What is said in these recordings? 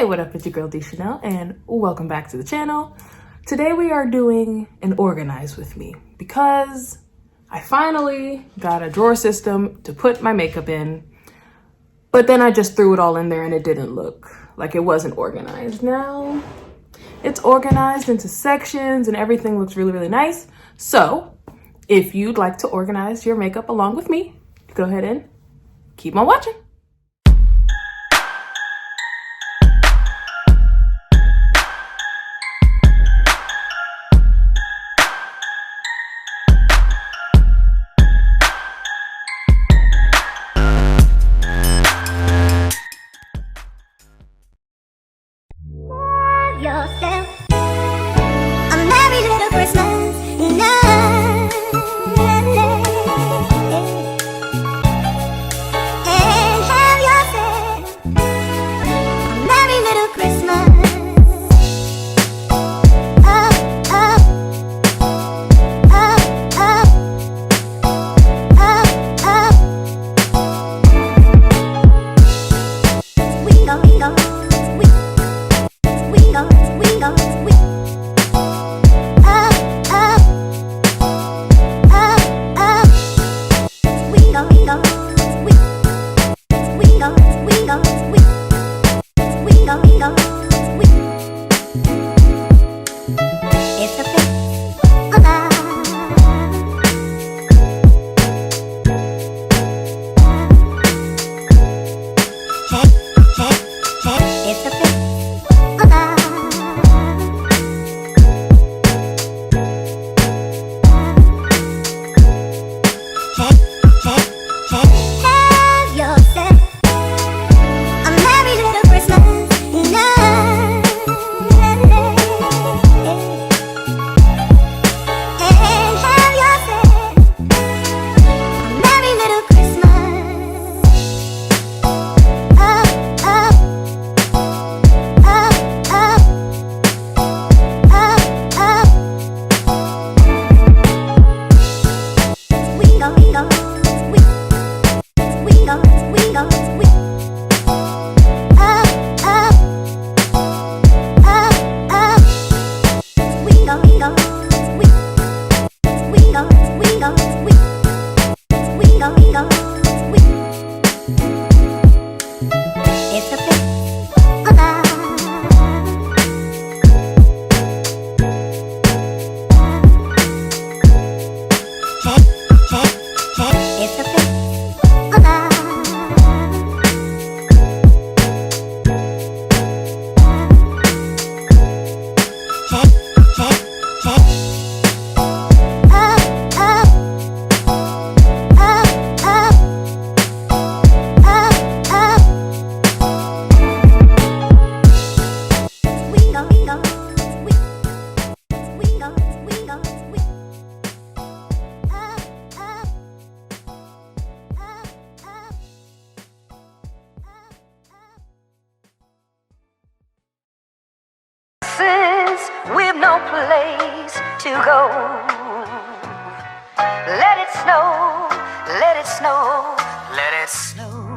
Hey, what up? It's your girl D.Chanel and welcome back to the channel. Today we are doing an organize with me because I finally got a drawer system to put my makeup in, but then I just threw it all in there and it didn't look like it wasn't organized. Now it's organized into sections and everything looks really, really nice. So if you'd like to organize your makeup along with me, go ahead and keep on watching. Yourself a merry little Christmas night, and have yourself a merry little Christmas. Up, up, up, up, up. We go, we go. We go, we up, up, up, up. We go, we go, we go, we go, we go, we go, we. It's a fifth of love. Hey, hey, hey, it's a fifth of love. Have yourself a merry little Christmas night, and have yourself a merry little Christmas. Up, up, up, up, up. We go, we go. We go, we up, up, up, up. We go, we go, we go, we go, we go, we. It's a fifth of love. Hey, hey, hey, it's a fifth of love. We've no place to go. Let it snow, let it snow, let it snow.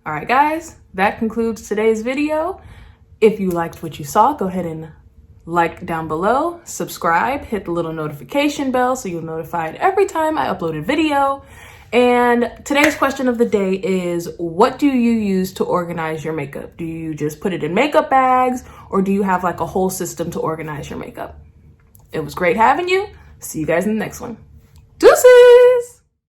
All right, guys, that concludes today's video. If you liked what you saw, go ahead and like down below, subscribe, hit the little notification bell so you're notified every time I upload a video. And today's question of the day is, what do you use to organize your makeup? Do you just put it in makeup bags, or do you have like a whole system to organize your makeup? It was great having you. See you guys in the next one. Deuces!